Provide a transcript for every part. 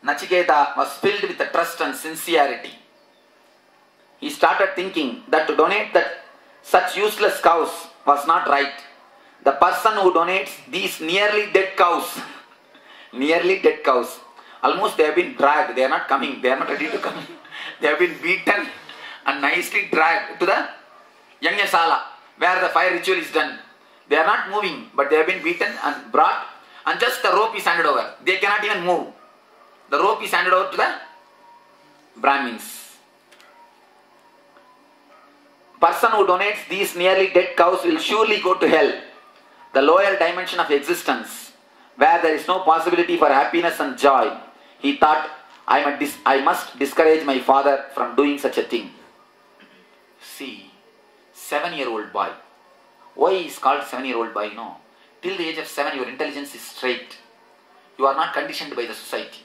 Nachiketa was filled with the trust and sincerity. He started thinking that to donate such useless cows was not right. The person who donates these nearly dead cows, almost they have been dragged, they are not coming, they are not ready to come. They have been beaten and nicely dragged to the Yajnasala, where the fire ritual is done. They are not moving, but they have been beaten and brought, and just the rope is handed over. They cannot even move. The rope is handed over to the Brahmins. Person who donates these nearly dead cows will surely go to hell, the lower dimension of existence, where there is no possibility for happiness and joy. He thought, I must discourage my father from doing such a thing. See, 7-year-old boy. Why is called 7-year-old boy? No. Till the age of 7, your intelligence is straight. You are not conditioned by the society.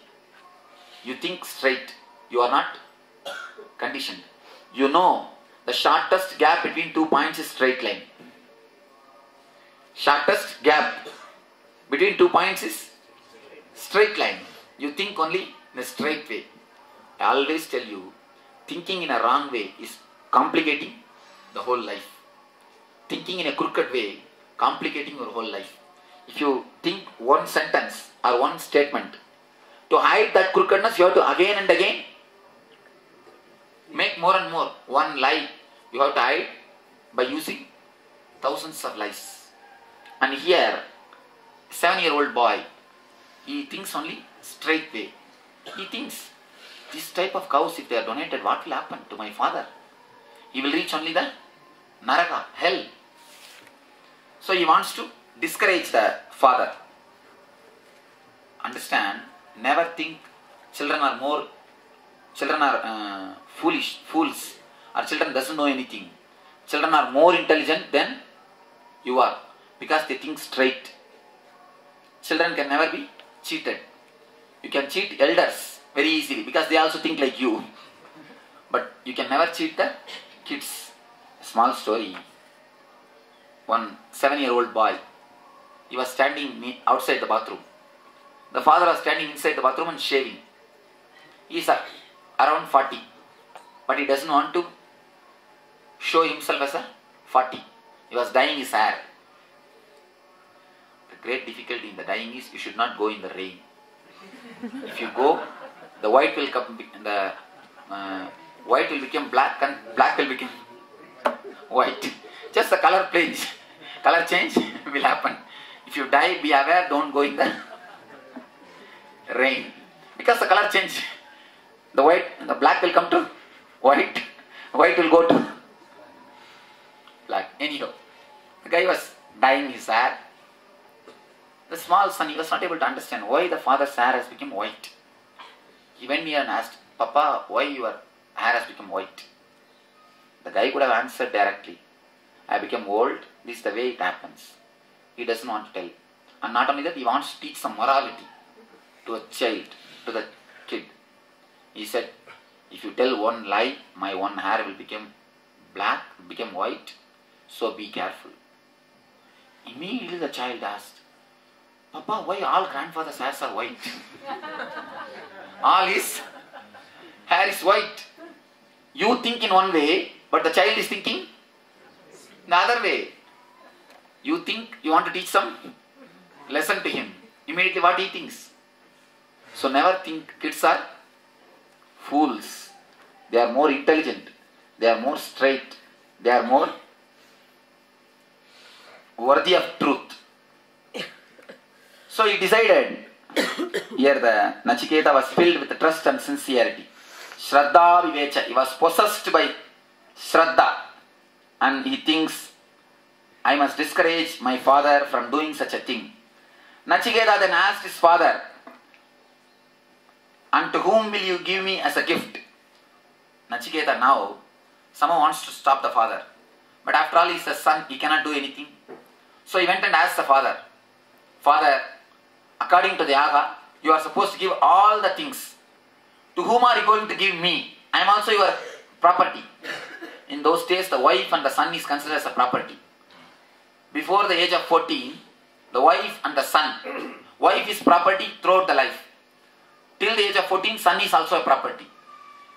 You think straight. You are not conditioned. You know the shortest gap between 2 points is straight line. Shortest gap between 2 points is straight line. You think only in a straight way. I always tell you, thinking in a wrong way is complicating the whole life. Thinking in a crooked way, complicating your whole life. If you think one sentence or one statement, to hide that crookedness, you have to again and again make more and more. One lie you have to hide by using thousands of lies. And here, 7-year-old boy, he thinks only straight way. He thinks, this type of cows, if they are donated, what will happen to my father? He will reach only the Naraka, hell. So he wants to discourage the father. Understand, never think children are foolish, fools, or children doesn't know anything. Children are more intelligent than you are, because they think straight. Children can never be cheated. You can cheat elders very easily, because they also think like you. But you can never cheat the kids. A small story. One 7-year-old boy, he was standing outside the bathroom. The father was standing inside the bathroom and shaving. He is around 40, but he doesn't want to show himself as a 40. He was dyeing his hair. The great difficulty in the dyeing is you should not go in the rain. If you go, the white will come, white will become black and black will become white. Just the color change will happen. If you dye, be aware, don't go in the rain, because the color change. The black will come to white, white will go to black. Anyhow, the guy was dyeing his hair. The small son, he was not able to understand why the father's hair has become white. He went near and asked, Papa, why your hair has become white? The guy could have answered directly, I became old, this is the way it happens. He doesn't want to tell. And not only that, he wants to teach some morality to a child, to the kid. He said, if you tell one lie, my one hair will become black, become white, so be careful. Immediately the child asked, Papa, why all grandfather's hairs are white? All his hair is white. You think in one way, but the child is thinking the other way. You think you want to teach some lesson to him. Immediately what he thinks. So never think kids are fools. They are more intelligent. They are more straight. They are more worthy of truth. So he decided. Here the Nachiketa was filled with trust and sincerity. Shraddha Vivecha. He was possessed by Shraddha. And he thinks, I must discourage my father from doing such a thing. Nachiketa then asked his father, and to whom will you give me as a gift? Nachiketa now, someone wants to stop the father. But after all, he is the son, he cannot do anything. So he went and asked the father, Father, according to the Yaga, you are supposed to give all the things. To whom are you going to give me? I am also your property. In those days, the wife and the son is considered as a property. Before the age of 14, the wife and the son, wife is property throughout the life. Till the the age of 14, son is also a property.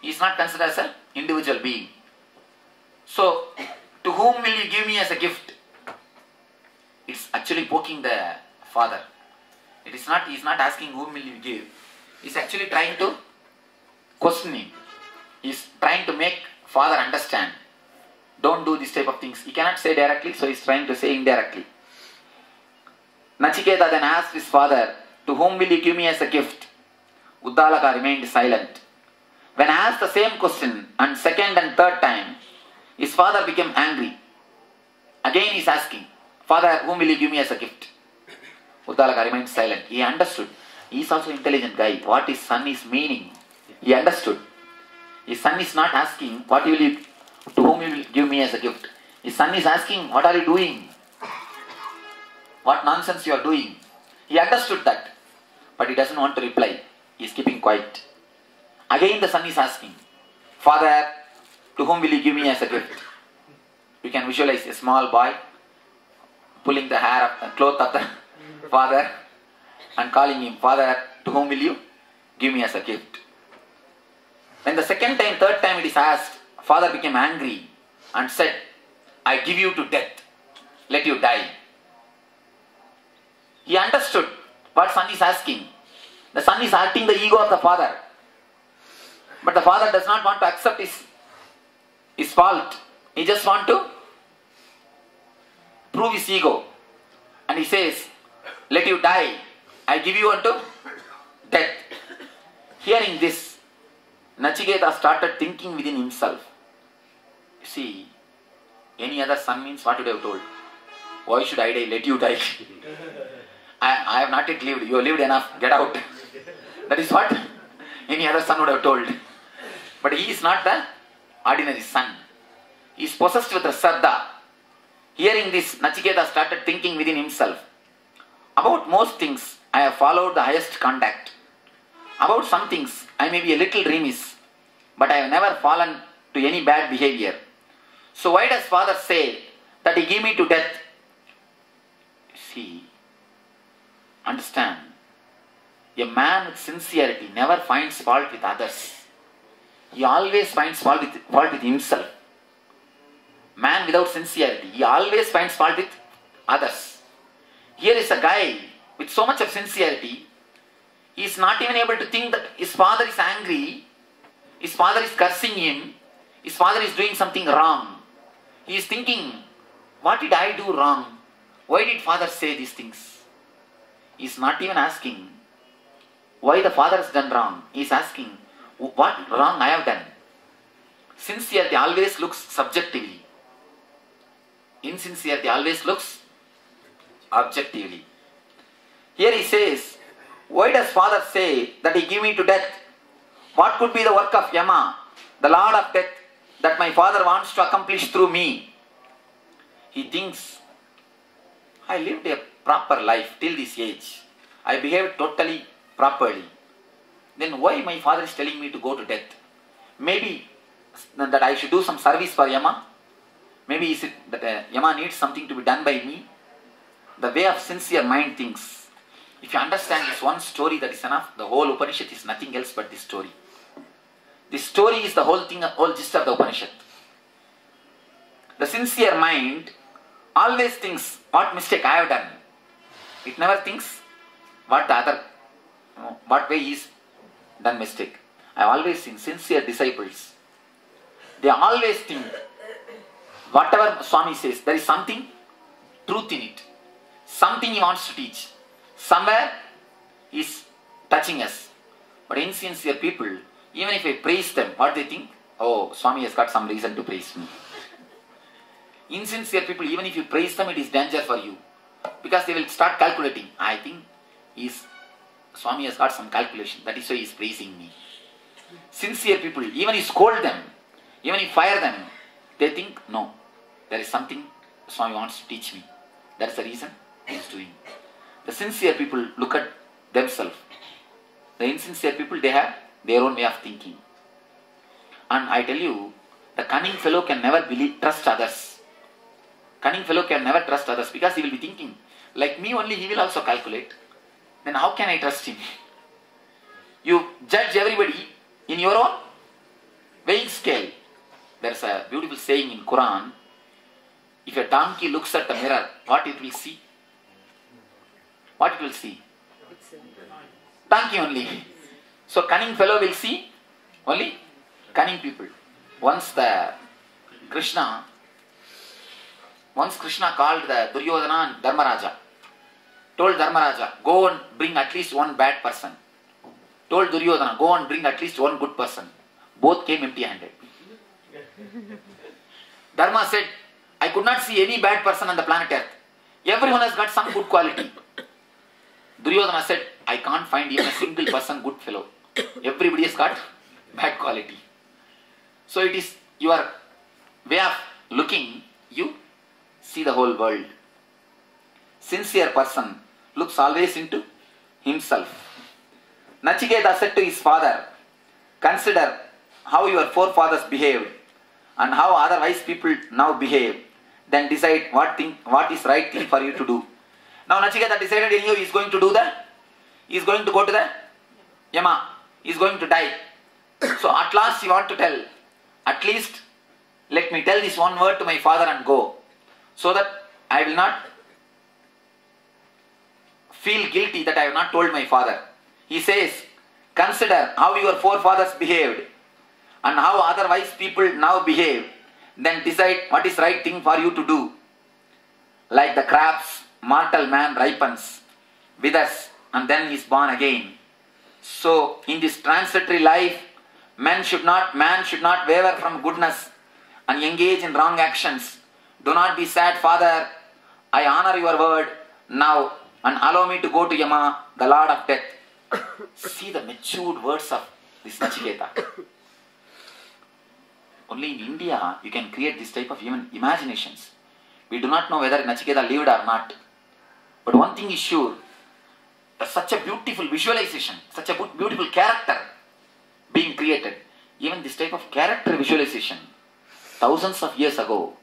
He is not considered as an individual being. So, to whom will you give me as a gift? It's actually poking the father. He is not asking whom will you give. He is actually trying to question him. He is trying to make father understand. Don't do this type of things. He cannot say directly, so he is trying to say indirectly. Nachiketa then asked his father, to whom will you give me as a gift? Uddalaka remained silent. When asked the same question and second and third time, his father became angry. Again he is asking, Father, whom will you give me as a gift? Uddalaka remained silent. He understood. He is also an intelligent guy. What his son is meaning, he understood. His son is not asking, to whom you will give me as a gift. His son is asking, what are you doing? What nonsense you are doing? He understood that. But he doesn't want to reply. He is keeping quiet. Again the son is asking, Father, to whom will you give me as a gift? You can visualize a small boy pulling the hair of the cloth of the father and calling him, Father, to whom will you give me as a gift? When the second time, third time it is asked, father became angry and said, I give you to death. Let you die. He understood what son is asking. The son is hurting the ego of the father. But the father does not want to accept his fault. He just wants to prove his ego. And he says, let you die. I give you unto death. Hearing this, Nachiketa started thinking within himself. You see, any other son means what would I have told? Why should I die? Let you die. I have not yet lived. You have lived enough. Get out. That is what any other son would have told. But he is not the ordinary son. He is possessed with a Shraddha. Hearing this, Nachiketa started thinking within himself. About most things, I have followed the highest conduct. About some things, I may be a little remiss, but I have never fallen to any bad behavior. So why does father say that he give me to death? See, understand, a man with sincerity never finds fault with others. He always finds fault with himself. Man without sincerity, he always finds fault with others. Here is a guy with so much of sincerity, he is not even able to think that his father is angry, his father is cursing him, his father is doing something wrong. He is thinking, what did I do wrong? Why did father say these things? He is not even asking why the father has done wrong. He is asking what wrong I have done. Sincerity always looks subjectively. Insincerity always looks objectively. Here he says, why does father say that he give me to death? What could be the work of Yama, the Lord of death, that my father wants to accomplish through me? He thinks, I lived a proper life till this age. I behaved totally properly. Then why my father is telling me to go to death? Maybe that I should do some service for Yama. Maybe is it that Yama needs something to be done by me? The way of sincere mind thinks. If you understand this one story, that is enough. The whole Upanishad is nothing else but this story. This story is the whole thing, whole gist of the Upanishad. The sincere mind always thinks what mistake I have done. It never thinks what way is done mistake. I have always seen sincere disciples. They always think whatever Swami says, there is something truth in it. Something he wants to teach. Somewhere he is touching us. But insincere people, even if I praise them, what they think? Oh, Swami has got some reason to praise me. Insincere people, even if you praise them, it is danger for you. Because they will start calculating. I think Swami has got some calculation. That is why he is praising me. Sincere people, even if you scold them, even if you fire them, they think, no, there is something Swami wants to teach me. That is the reason he is doing. The sincere people look at themselves. The insincere people, they have their own way of thinking. And I tell you, the cunning fellow can never trust others. Cunning fellow can never trust others because he will be thinking, like me only, he will also calculate. Then how can I trust him? You judge everybody in your own weighing scale. There's a beautiful saying in Quran. If a donkey looks at the mirror, what it will see? What it will see? Donkey only. So cunning fellow will see only cunning people. Once Krishna called the Duryodhana and Dharmaraja, told Dharmaraja, go and bring at least one bad person. Told Duryodhana, go and bring at least one good person. Both came empty-handed. Dharma said, I could not see any bad person on the planet Earth. Everyone has got some good quality. Duryodhana said, I can't find even a single person good fellow. Everybody has got bad quality. So it is your way of looking, you see the whole world. Sincere person looks always into himself. Nachiketa said to his father, consider how your forefathers behaved and how otherwise people now behave. Then decide what is right thing for you to do. Now Nachiketa decided he is going to do that. He is going to go to the Yama. He is going to die. So at last he want to tell, at least let me tell this one word to my father and go. So that I will not feel guilty that I have not told my father. He says, consider how your forefathers behaved and how otherwise people now behave. Then decide what is right thing for you to do. Like the crabs, mortal man ripens, withers, and then is born again. So in this transitory life, man should not waver from goodness and engage in wrong actions. Do not be sad, father. I honor your word now and allow me to go to Yama, the Lord of Death. See the matured words of this Nachiketa. Only in India you can create this type of even imaginations. We do not know whether Nachiketa lived or not. But one thing is sure, such a beautiful visualization, such a beautiful character being created. Even this type of character visualization, thousands of years ago,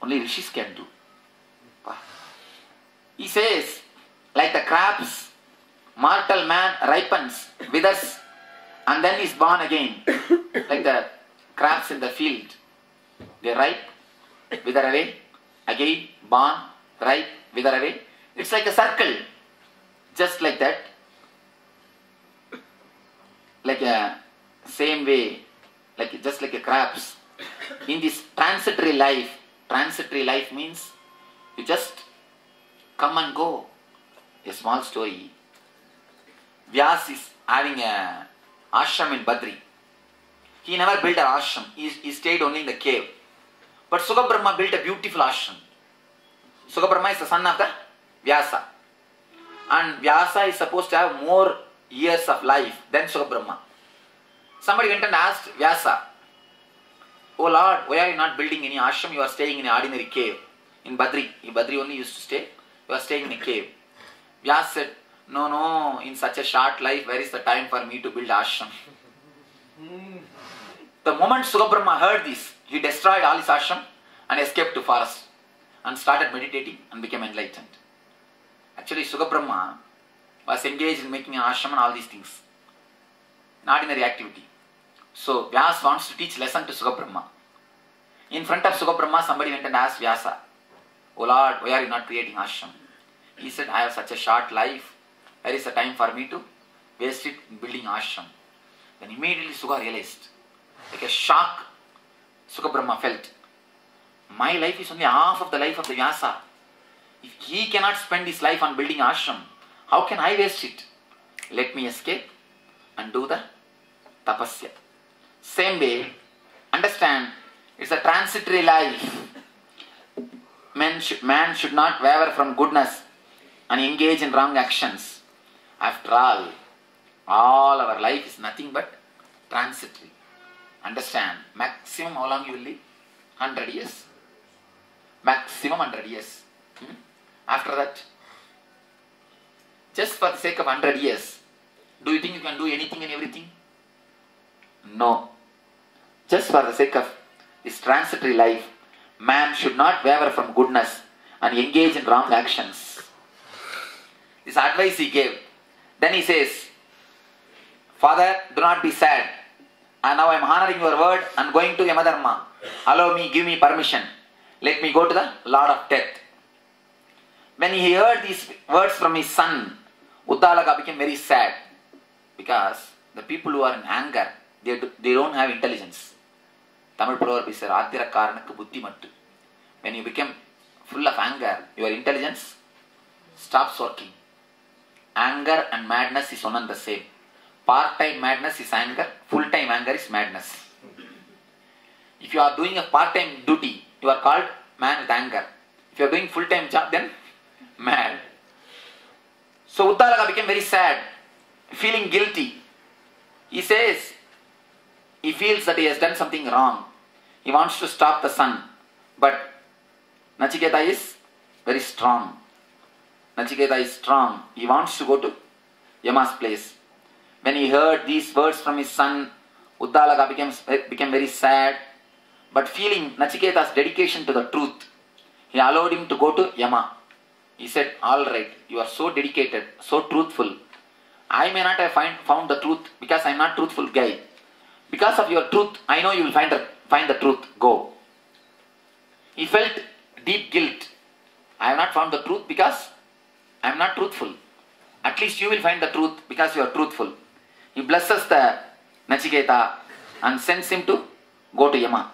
only rishis can do. He says, like the crabs, mortal man ripens, withers, and then is born again. Like the crabs in the field, they ripe, wither away, again born, ripe, wither away. It's like a circle, just like that. Like a same way, like just like a crabs. In this transitory life means you just come and go. A small story. Vyas is having a ashram in Badri. He never built an ashram. He stayed only in the cave. But Sukabrahma built a beautiful ashram. Sukabrahma is the son of the Vyasa. And Vyasa is supposed to have more years of life than Sukabrahma. Somebody went and asked Vyasa, oh Lord, why are you not building any ashram? You are staying in an ordinary cave. In Badri. In Badri only used to stay. You are staying in a cave. Vyasa said, no, in such a short life, where is the time for me to build ashram? The moment Sukabrahma heard this, he destroyed all his ashram and escaped to forest and started meditating and became enlightened. Actually, Sukabrahma was engaged in making an ashram and all these things. An ordinary activity. So Vyasa wants to teach lesson to Sukabrahma. In front of Sukabrahma, somebody went and asked Vyasa, oh Lord, why are you not creating ashram? He said, I have such a short life. Where is the time for me to waste it in building ashram? Then immediately Sukha realized, like a shock Sukabrahma felt. My life is only half of the life of the Vyasa. If he cannot spend his life on building ashram, how can I waste it? Let me escape and do the tapasya. Same way, understand, it's a transitory life. Man should not waver from goodness and engage in wrong actions. After all our life is nothing but transitory. Understand, maximum how long you will live? 100 years. Maximum 100 years. After that, just for the sake of 100 years, do you think you can do anything and everything? No. Just for the sake of this transitory life, man should not waver from goodness and engage in wrong actions. This advice he gave. Then he says, Father, do not be sad. And now I am honoring your word and going to Yamadharma. Allow me, give me permission. Let me go to the Lord of Death. When he heard these words from his son, Uddalaka became very sad. Because the people who are in anger, they don't have intelligence. Tamil proverb is Adhira Karanakku Buddhi Mattu. When you become full of anger, your intelligence stops working. Anger and madness is one and the same. Part-time madness is anger, full-time anger is madness. If you are doing a part-time duty, you are called man with anger. If you are doing full-time job, then mad. So Uddalaka became very sad, feeling guilty. He says, he feels that he has done something wrong. He wants to stop the son. But Nachiketa is very strong. Nachiketa is strong. He wants to go to Yama's place. When he heard these words from his son, Uddalaka became very sad. But feeling Nachiketa's dedication to the truth, he allowed him to go to Yama. He said, all right, you are so dedicated, so truthful. I may not have found the truth because I am not truthful guy. Because of your truth, I know you will find the truth. Go. He felt deep guilt. I have not found the truth because I am not truthful. At least you will find the truth because you are truthful. He blesses the Nachiketa and sends him to go to Yama.